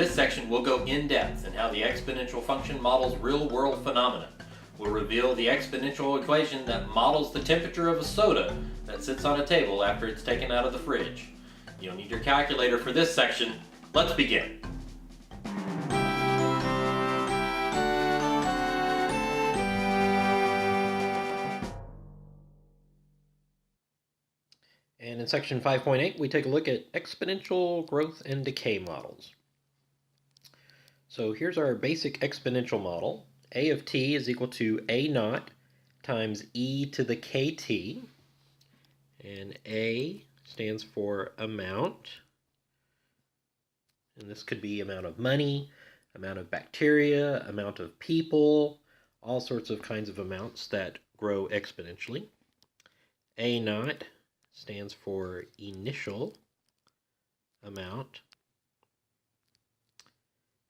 this section, we'll go in-depth in how the exponential function models real-world phenomena. We'll reveal the exponential equation that models the temperature of a soda that sits on a table after it's taken out of the fridge. You'll need your calculator for this section. Let's begin. And in section 5.8, we take a look at exponential growth and decay models. So here's our basic exponential model. A of t is equal to a naught times e to the kt. And a stands for amount. And this could be amount of money, amount of bacteria, amount of people, all sorts of kinds of amounts that grow exponentially. A naught stands for initial amount.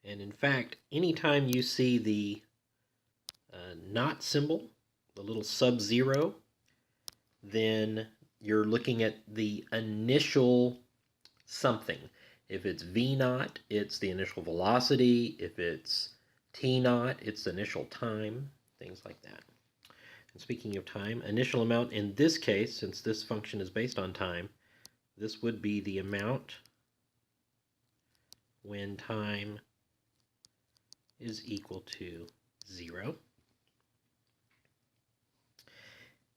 And in fact, anytime you see the not symbol, the little sub-zero, then you're looking at the initial something. If it's v naught, it's the initial velocity. If it's t naught, it's the initial time, things like that. And speaking of time, initial amount in this case, since this function is based on time, this would be the amount when time is equal to 0.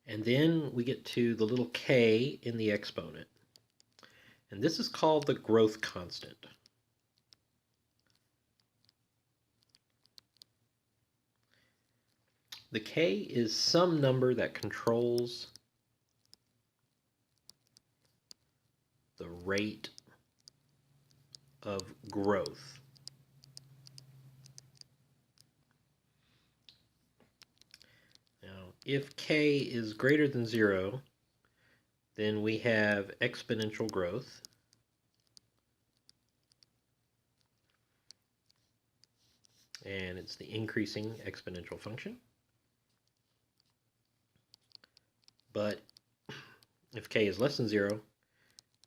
And then we get to the little k in the exponent. And this is called the growth constant. The k is some number that controls the rate of growth. Now, if k is greater than 0, then we have exponential growth. And it's the increasing exponential function. But if k is less than 0,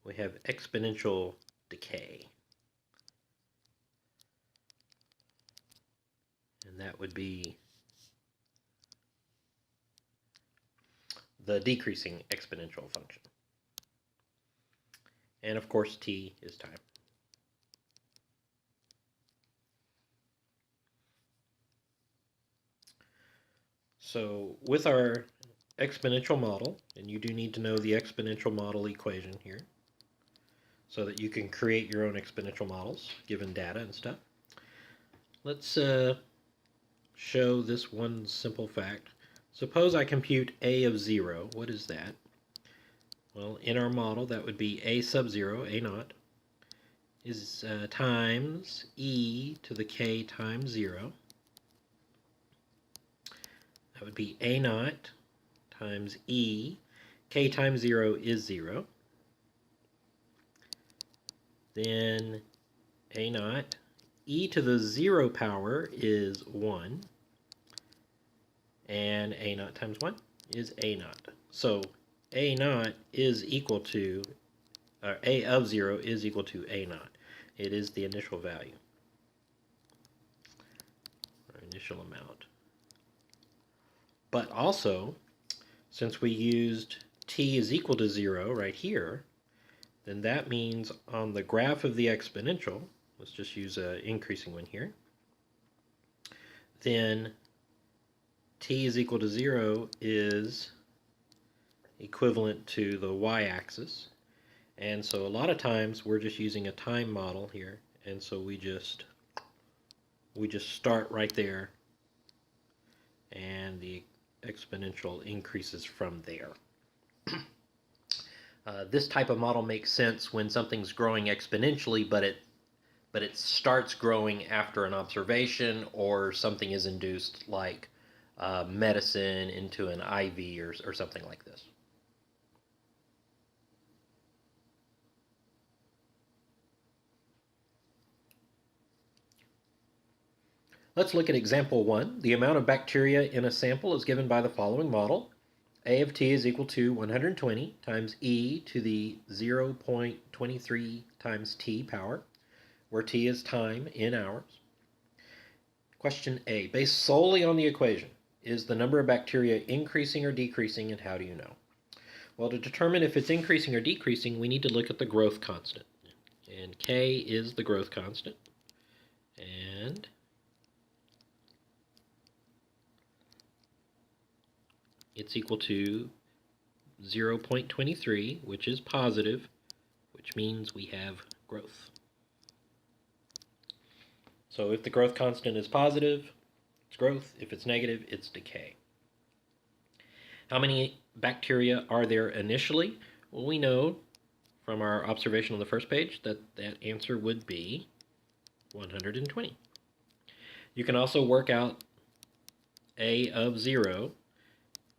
we have exponential decay. And that would be the decreasing exponential function. And of course, t is time. So with our exponential model, and you do need to know the exponential model equation here so that you can create your own exponential models given data and stuff. Let's show this one simple fact. Suppose I compute a of 0. What is that? Well, in our model, that would be a sub 0, a naught, is times e to the k times 0. That would be a naught times e. K times 0 is 0. Then a naught. E to the 0 power is 1. And a naught times 1 is a naught. So a naught is equal to, or a of 0 is equal to a naught. It is the initial value, or initial amount. But also, since we used t is equal to 0 right here, then that means on the graph of the exponential, let's just use an increasing one here, then t is equal to 0 is equivalent to the y-axis. And so a lot of times we're just using a time model here, and so we just start right there, and the exponential increases from there. This type of model makes sense when something's growing exponentially, but it starts growing after an observation or something is induced, like medicine into an IV or something like this. Let's look at example 1. The amount of bacteria in a sample is given by the following model. A of t is equal to 120 times e to the 0.23 times t power, where T is time in hours. Question A, based solely on the equation, is the number of bacteria increasing or decreasing, and how do you know? Well, to determine if it's increasing or decreasing, we need to look at the growth constant. And K is the growth constant. And it's equal to 0.23, which is positive, which means we have growth. So if the growth constant is positive, it's growth. If it's negative, it's decay. How many bacteria are there initially? Well, we know from our observation on the first page that that answer would be 120. You can also work out A of 0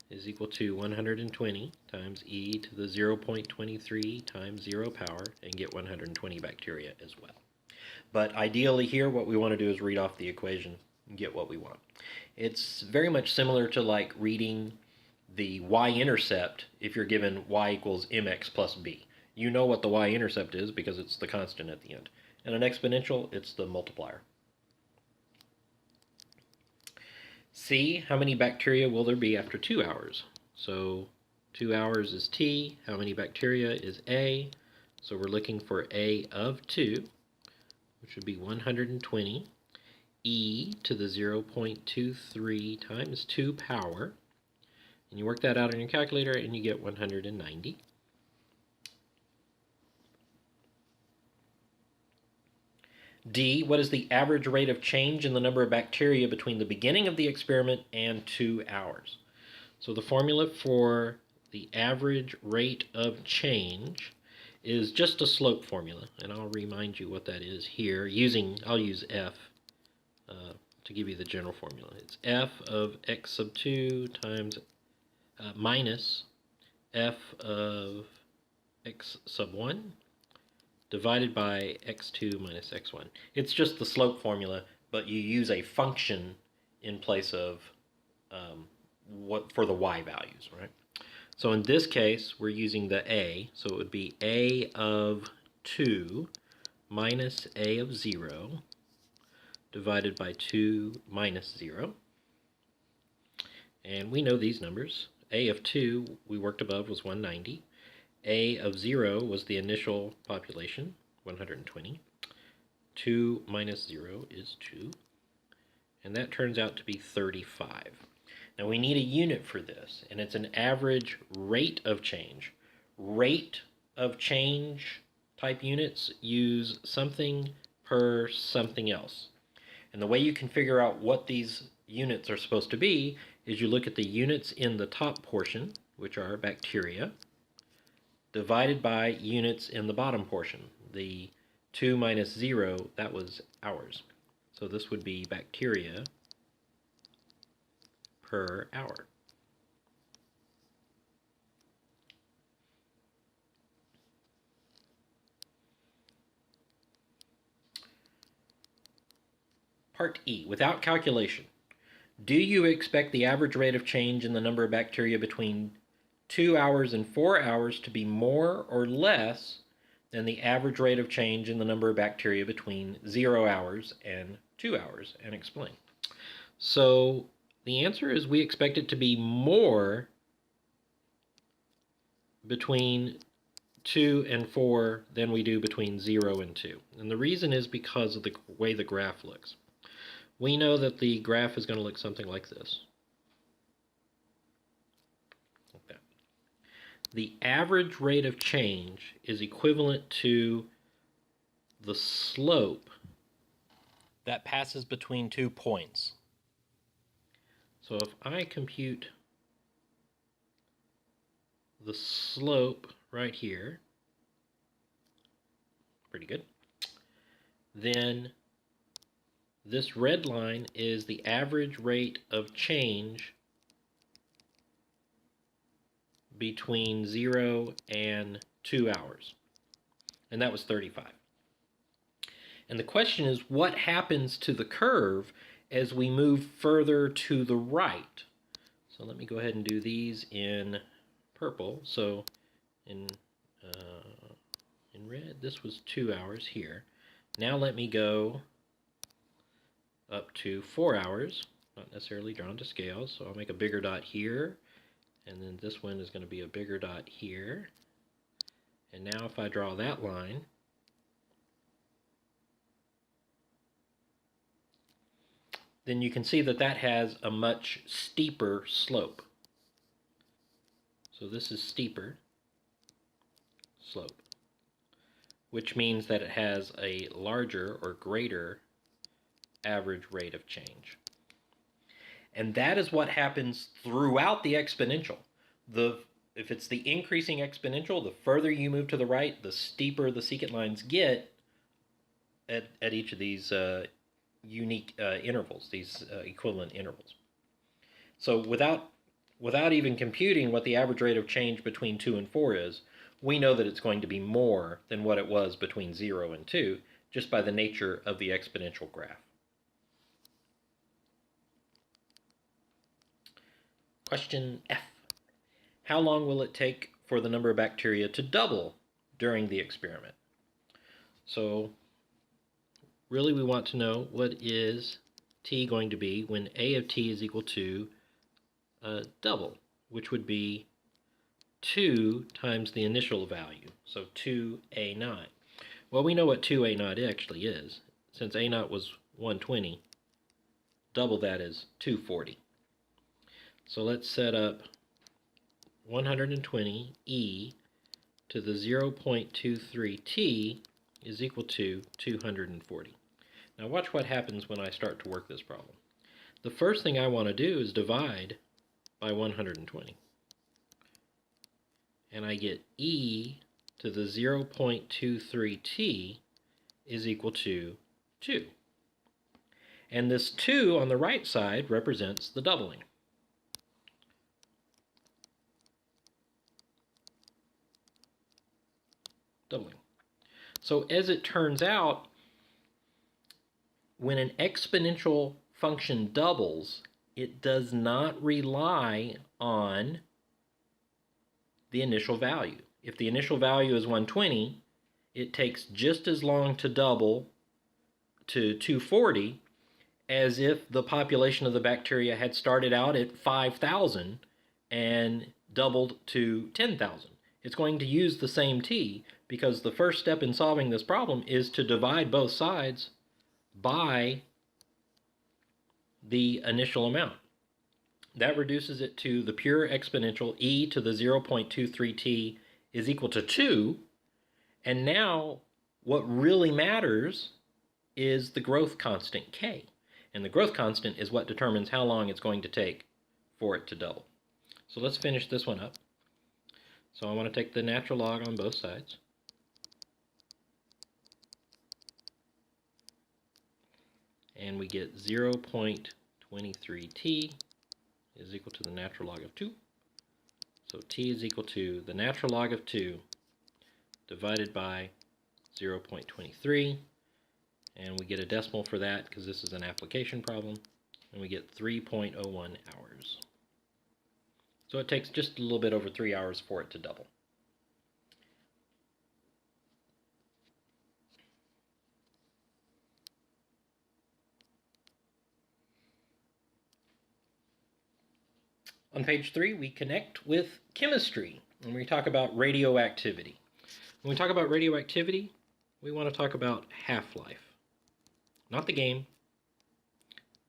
is equal to 120 times e to the 0.23 times 0 power and get 120 bacteria as well. But ideally here, what we want to do is read off the equation and get what we want. It's very much similar to like reading the y-intercept if you're given y equals mx plus b. You know what the y-intercept is because it's the constant at the end. And an exponential, it's the multiplier. C, how many bacteria will there be after 2 hours? So 2 hours is T, how many bacteria is A? So we're looking for A of 2, which would be 120, e to the 0.23 times 2 power, and you work that out on your calculator and you get 190. D, what is the average rate of change in the number of bacteria between the beginning of the experiment and 2 hours? So the formula for the average rate of change is just a slope formula, and I'll remind you what that is here. I'll use F to give you the general formula. It's F of x sub 2 times minus F of x sub 1 divided by x2 minus x1. It's just the slope formula, but you use a function in place of what for the y values, right? So in this case, we're using the a, so it would be a of 2 minus a of 0 divided by 2 minus 0. And we know these numbers. A of 2, we worked above, was 190. A of 0 was the initial population, 120. 2 minus 0 is 2. And that turns out to be 35. Now we need a unit for this, and it's an average rate of change. Rate of change type units use something per something else. And the way you can figure out what these units are supposed to be is you look at the units in the top portion, which are bacteria, divided by units in the bottom portion. The 2 minus 0, that was hours. So this would be bacteria per hour. Part E, without calculation. Do you expect the average rate of change in the number of bacteria between 2 hours and 4 hours to be more or less than the average rate of change in the number of bacteria between 0 hours and 2 hours? And explain. So the answer is we expect it to be more between 2 and 4 than we do between 0 and 2. And the reason is because of the way the graph looks. We know that the graph is going to look something like this. Like that. The average rate of change is equivalent to the slope that passes between 2 points. So if I compute the slope right here, pretty good, then this red line is the average rate of change between 0 and 2 hours. And that was 35. And the question is, what happens to the curve as we move further to the right? So let me go ahead and do these in purple. So in red, this was 2 hours here. Now let me go up to 4 hours, not necessarily drawn to scale, so I'll make a bigger dot here, and then this one is going to be a bigger dot here. And now if I draw that line, then you can see that that has a much steeper slope. So this is steeper slope, which means that it has a larger or greater average rate of change. And that is what happens throughout the exponential. If it's the increasing exponential, the further you move to the right, the steeper the secant lines get at each of these unique intervals, these equivalent intervals. So without even computing what the average rate of change between 2 and 4 is, we know that it's going to be more than what it was between 0 and 2, just by the nature of the exponential graph. Question F. How long will it take for the number of bacteria to double during the experiment? So really we want to know what is t going to be when a of t is equal to double, which would be 2 times the initial value, so 2a naught. Well, we know what 2a naught actually is. Since a naught was 120, double that is 240. So let's set up 120 e to the 0.23 t is equal to 240. Now watch what happens when I start to work this problem. The first thing I want to do is divide by 120. And I get e to the 0.23 t is equal to 2. And this 2 on the right side represents the doubling. So as it turns out, when an exponential function doubles, it does not rely on the initial value. If the initial value is 120, it takes just as long to double to 240 as if the population of the bacteria had started out at 5,000 and doubled to 10,000. It's going to use the same t, because the first step in solving this problem is to divide both sides by the initial amount. That reduces it to the pure exponential e to the 0.23t is equal to 2. And now what really matters is the growth constant k. And the growth constant is what determines how long it's going to take for it to double. So let's finish this one up. So I want to take the natural log on both sides. And we get 0.23t is equal to the natural log of 2. So t is equal to the natural log of 2 divided by 0.23. And we get a decimal for that because this is an application problem. And we get 3.01 hours. So it takes just a little bit over 3 hours for it to double. On page 3, we connect with chemistry, and we talk about radioactivity. When we talk about radioactivity, we want to talk about half-life. Not the game.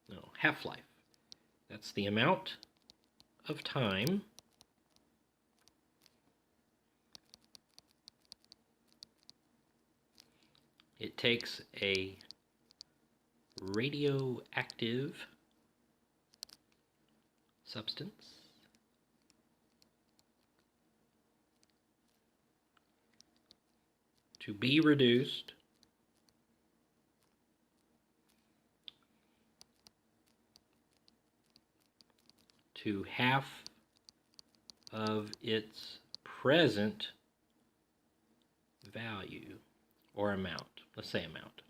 No, half-life. That's the amount of time it takes a radioactive substance to be reduced to half of its present value or amount. Let's say amount.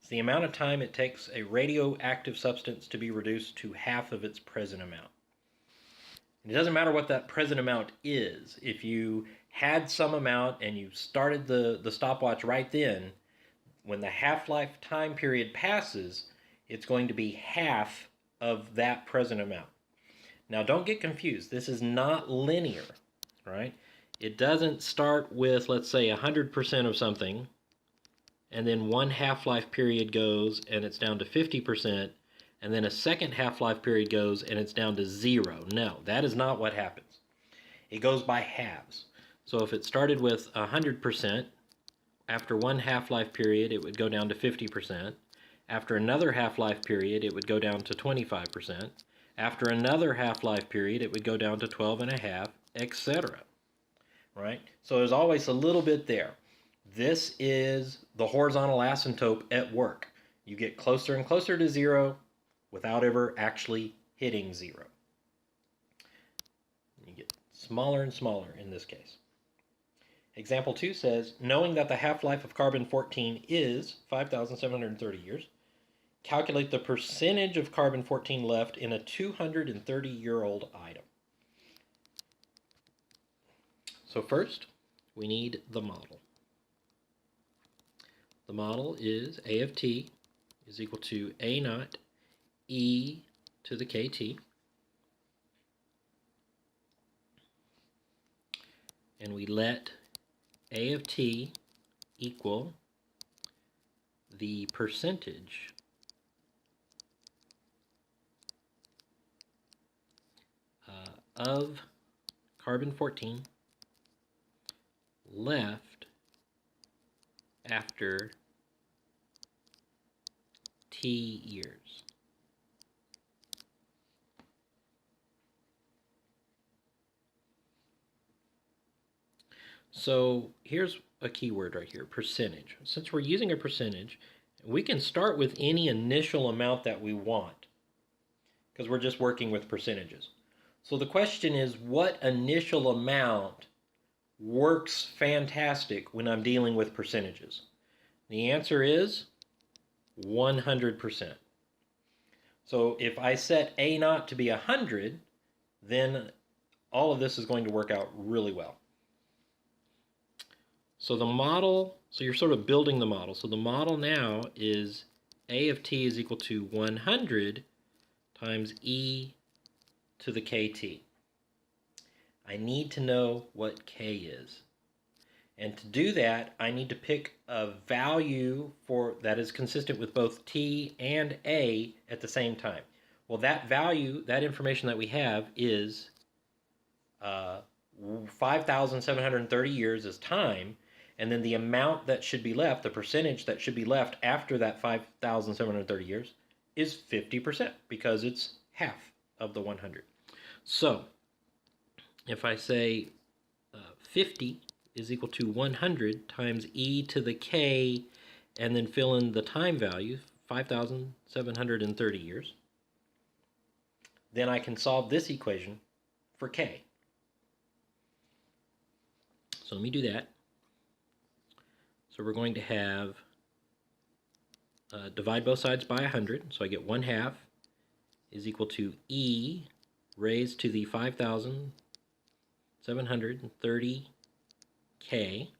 It's the amount of time it takes a radioactive substance to be reduced to half of its present amount. And it doesn't matter what that present amount is. If you had some amount and you started the stopwatch right then, when the half-life time period passes, it's going to be half of that present amount. Now, don't get confused. This is not linear, right? It doesn't start with, let's say, 100% of something, and then one half-life period goes and it's down to 50%, and then a second half-life period goes and it's down to 0. No, that is not what happens. It goes by halves. So if it started with 100%, after one half-life period, it would go down to 50%. After another half-life period, it would go down to 25%. After another half-life period, it would go down to 12.5, etc. Right? So there's always a little bit there. This is the horizontal asymptote at work. You get closer and closer to 0 without ever actually hitting 0. You get smaller and smaller in this case. Example 2 says, knowing that the half-life of carbon-14 is 5,730 years, calculate the percentage of carbon-14 left in a 230-year-old item. So first, we need the model. The model is A of t is equal to A naught e to the kt. And we let A of t equal the percentage of carbon-14 left after t years. So here's a keyword right here, percentage. Since we're using a percentage, we can start with any initial amount that we want because we're just working with percentages. So the question is, what initial amount works fantastic when I'm dealing with percentages? The answer is 100%. So if I set A naught to be 100, then all of this is going to work out really well. So the model, so you're sort of building the model. So the model now is A of t is equal to 100 times e to the kt. I need to know what k is. And to do that, I need to pick a value for that is consistent with both t and a at the same time. Well, that value, that information that we have is 5,730 years is time, and then the amount that should be left, the percentage that should be left after that 5,730 years is 50% because it's half of the 100. So if I say 50 is equal to 100 times e to the k, and then fill in the time value, 5,730 years, then I can solve this equation for k. So let me do that. So we're going to have divide both sides by 100, so I get 1/2 is equal to e raised to the 5,730 k.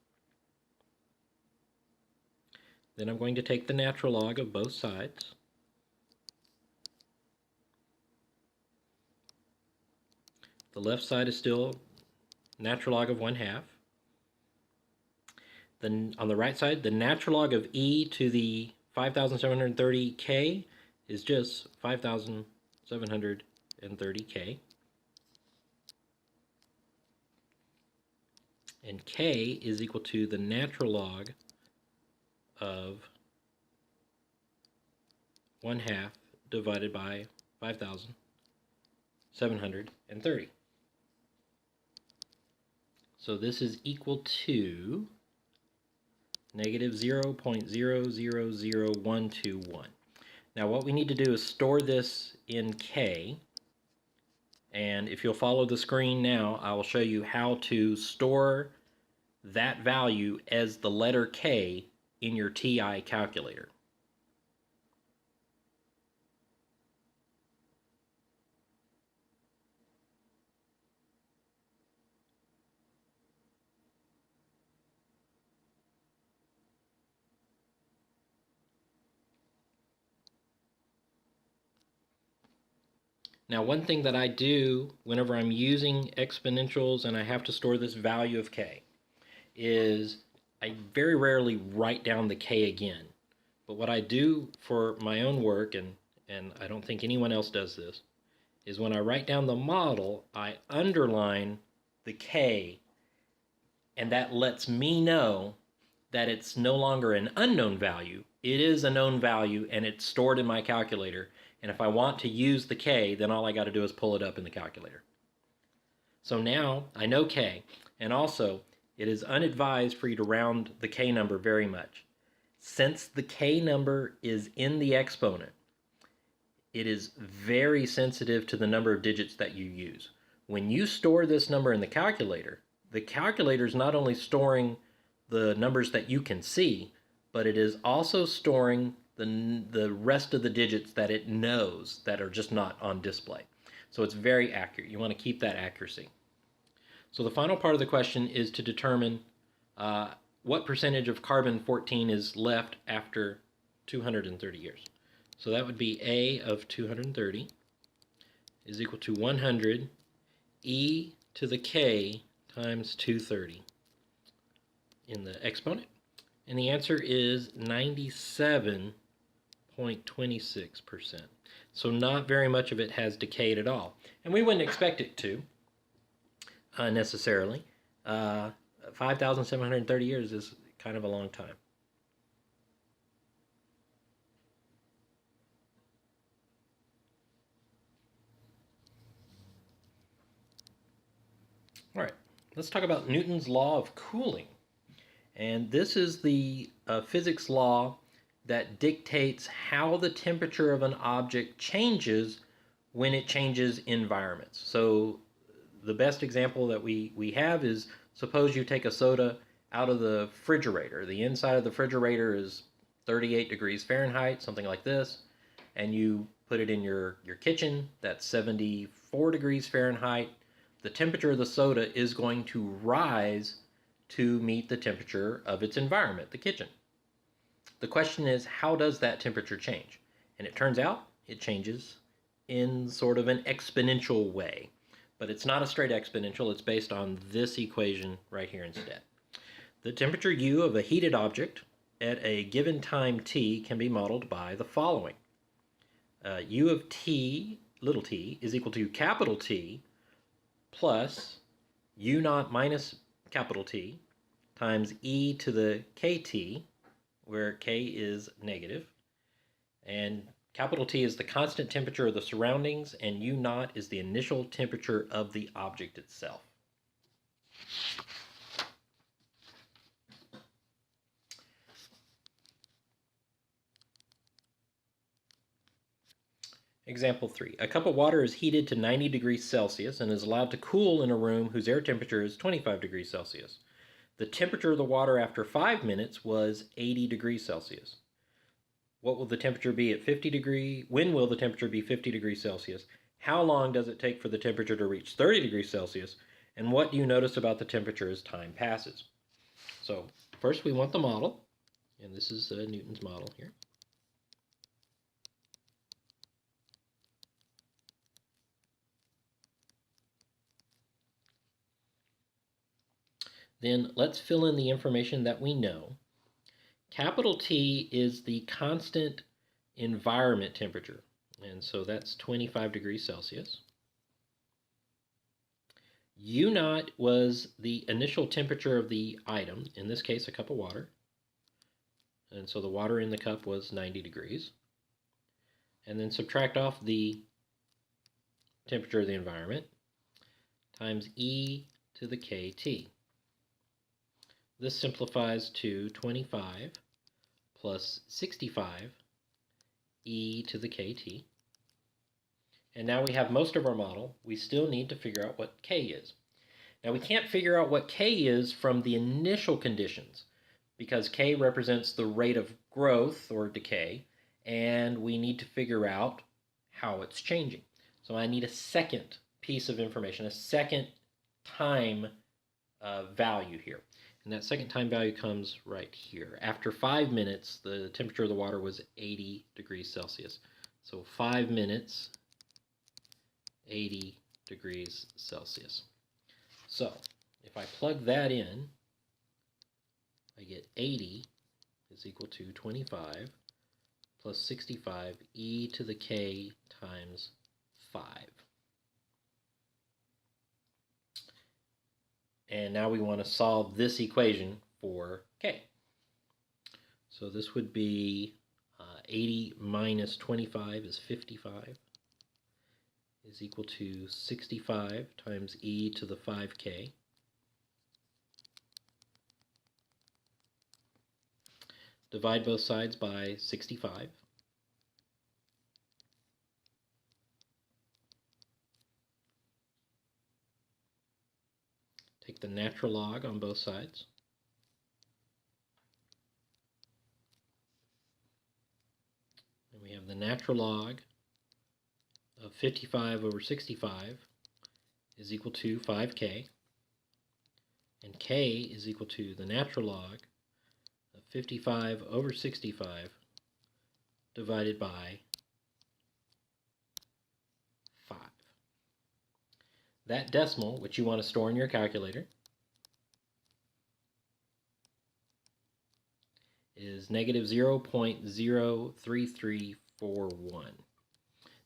Then I'm going to take the natural log of both sides. The left side is still natural log of 1/2. Then on the right side, the natural log of e to the 5,730k is just 5,730k. And k is equal to the natural log of 1/2 divided by 5,730. So this is equal to negative 0.000121. Now what we need to do is store this in k, and if you'll follow the screen now, I will show you how to store that value as the letter k in your TI calculator. Now, one thing that I do whenever I'm using exponentials and I have to store this value of k is I very rarely write down the k again. But what I do for my own work, and I don't think anyone else does this, is when I write down the model, I underline the k, and that lets me know that it's no longer an unknown value. It is a known value, and it's stored in my calculator. And if I want to use the k, then all I got to do is pull it up in the calculator. So now I know k, and also it is unadvised for you to round the k number very much. Since the k number is in the exponent, it is very sensitive to the number of digits that you use. When you store this number in the calculator is not only storing the numbers that you can see, but it is also storing the rest of the digits that it knows that are just not on display. So it's very accurate. You want to keep that accuracy. So the final part of the question is to determine what percentage of carbon-14 is left after 230 years. So that would be A of 230 is equal to 100 e to the k times 230 in the exponent. And the answer is 97.26%. So not very much of it has decayed at all. And we wouldn't expect it to necessarily. 5,730 years is kind of a long time. All right, let's talk about Newton's law of cooling. And this is the physics law that dictates how the temperature of an object changes when it changes environments. So the best example that we have is, suppose you take a soda out of the refrigerator. The inside of the refrigerator is 38 degrees Fahrenheit, something like this, and you put it in your kitchen, that's 74 degrees Fahrenheit. The temperature of the soda is going to rise to meet the temperature of its environment, the kitchen. The question is, how does that temperature change? And it turns out it changes in sort of an exponential way. But it's not a straight exponential, it's based on this equation right here instead. The temperature U of a heated object at a given time t can be modeled by the following. U of t, little t, is equal to capital T plus U naught minus capital T times e to the kt, where k is negative, and capital T is the constant temperature of the surroundings, and U naught is the initial temperature of the object itself. Example 3. A cup of water is heated to 90 degrees Celsius and is allowed to cool in a room whose air temperature is 25 degrees Celsius. The temperature of the water after 5 minutes was 80 degrees Celsius. What will the temperature be at 50 degrees? When will the temperature be 50 degrees Celsius? How long does it take for the temperature to reach 30 degrees Celsius? And what do you notice about the temperature as time passes? So first we want the model, and this is Newton's model here. Then let's fill in the information that we know. Capital T is the constant environment temperature, and so that's 25 degrees Celsius. U naught was the initial temperature of the item, in this case a cup of water, and so the water in the cup was 90 degrees. And then subtract off the temperature of the environment times e to the kt. This simplifies to 25 plus 65 e to the kt. And now we have most of our model. We still need to figure out what k is. Now we can't figure out what k is from the initial conditions because k represents the rate of growth or decay, and we need to figure out how it's changing. So I need a second piece of information, a second time value here. And that second time value comes right here. After 5 minutes, the temperature of the water was 80 degrees Celsius. So 5 minutes 80 degrees Celsius. So if I plug that in, I get 80 is equal to 25 plus 65 e to the k times 5. And now we want to solve this equation for k. So this would be 80 minus 25 is 55 is equal to 65 times e to the 5k. Divide both sides by 65. Take the natural log on both sides. And we have the natural log of 55 over 65 is equal to 5k. And k is equal to the natural log of 55 over 65 divided by 5. That decimal, which you want to store in your calculator, is negative 0.03341.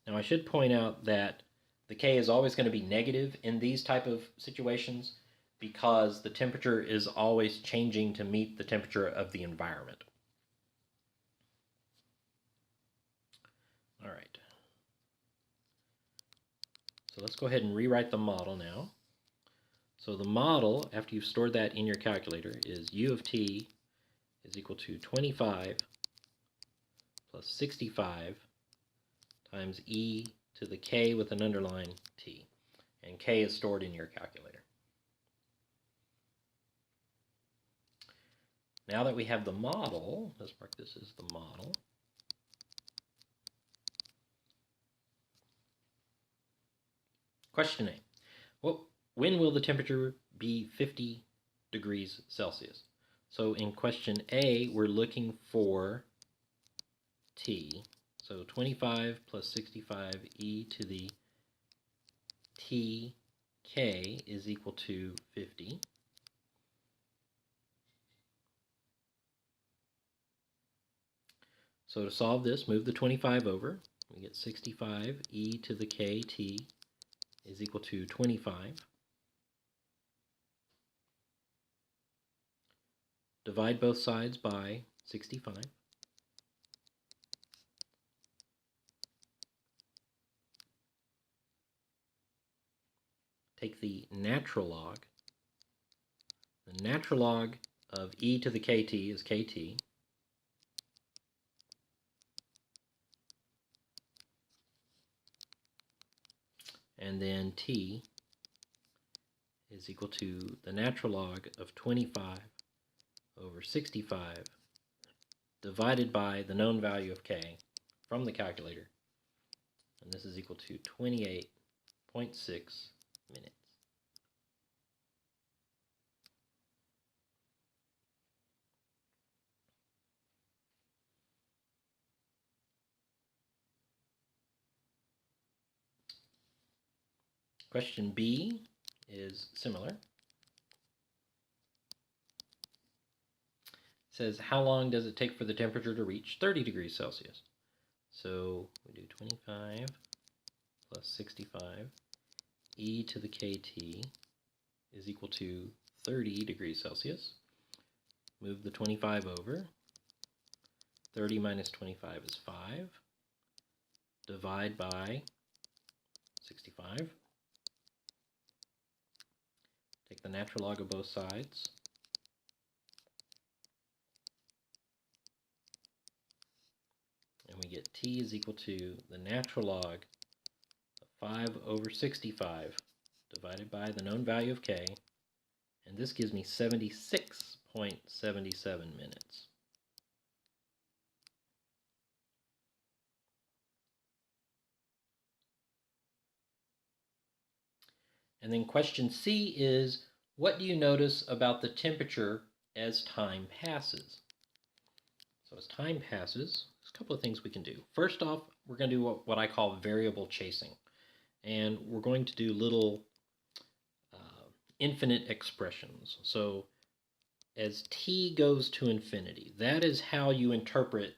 Now I should point out that the K is always going to be negative in these type of situations because the temperature is always changing to meet the temperature of the environment. All right. So let's go ahead and rewrite the model now. So the model, after you've stored that in your calculator, is U of t is equal to 25 plus 65 times e to the k with an underline t. And k is stored in your calculator. Now that we have the model, let's mark this as the model. Question A. Well, when will the temperature be 50 degrees Celsius? So in question A, we're looking for T. So 25 plus 65 e to the tk is equal to 50. So to solve this, move the 25 over. We get 65 e to the kt is equal to 25. Divide both sides by 65. Take the natural log. The natural log of e to the kt is kt. And then t is equal to the natural log of 25 over 65 divided by the known value of k from the calculator. And this is equal to 28.6 minutes. Question B is similar. It says, how long does it take for the temperature to reach 30 degrees Celsius? So we do 25 plus 65 e to the kt is equal to 30 degrees Celsius. Move the 25 over. 30 minus 25 is 5. Divide by 65. Take the natural log of both sides. And we get t is equal to the natural log of 5 over 65 divided by the known value of k. And this gives me 76.77 minutes. And then question C is, what do you notice about the temperature as time passes? So as time passes, there's a couple of things we can do. First off, we're going to do what I call variable chasing. and we're going to do little infinite expressions. So as t goes to infinity, that is how you interpret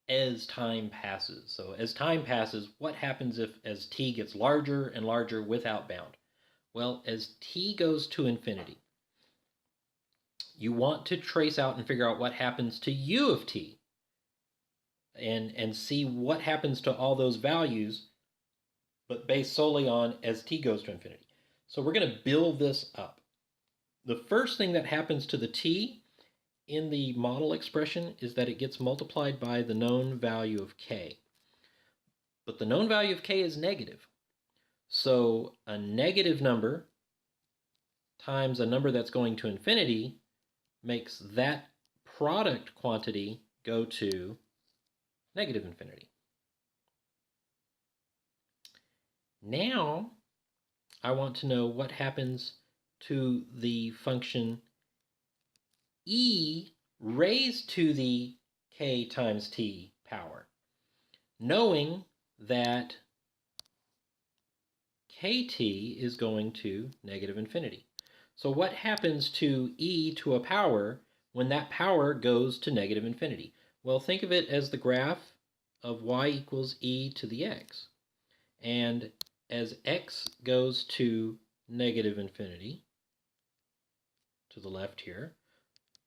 as time passes. So as time passes, what happens if as t gets larger and larger without bound? Well, as t goes to infinity, you want to trace out and figure out what happens to u of t and see what happens to all those values, but based solely on as t goes to infinity. So we're going to build this up. The first thing that happens to the t in the model expression is that it gets multiplied by the known value of k. But the known value of k is negative. So a negative number times a number that's going to infinity makes that product quantity go to negative infinity. Now I want to know what happens to the function e raised to the k times t power, knowing that kt is going to negative infinity. So what happens to e to a power when that power goes to negative infinity? Well, think of it as the graph of y equals e to the x. And as x goes to negative infinity, to the left here,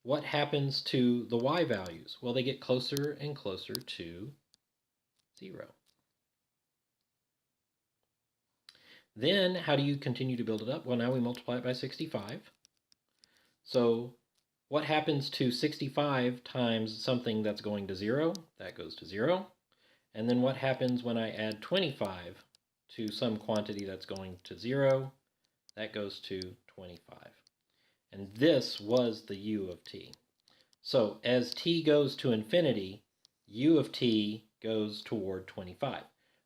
what happens to the y values? Well, they get closer and closer to 0. Then how do you continue to build it up? Well, now we multiply it by 65. So what happens to 65 times something that's going to 0? That goes to 0. And then what happens when I add 25 to some quantity that's going to 0? That goes to 25. And this was the u of t. So as t goes to infinity, u of t goes toward 25.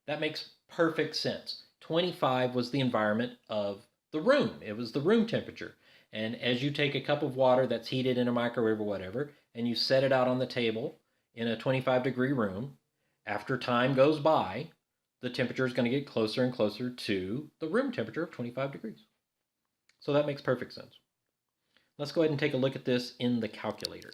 That makes perfect sense. 25 was the environment of the room. It was the room temperature. And as you take a cup of water that's heated in a microwave or whatever, and you set it out on the table in a 25-degree room, after time goes by, the temperature is going to get closer and closer to the room temperature of 25 degrees. So that makes perfect sense. Let's go ahead and take a look at this in the calculator.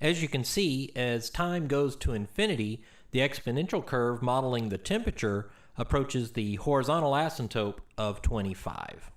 As you can see, as time goes to infinity, the exponential curve modeling the temperature approaches the horizontal asymptote of 25.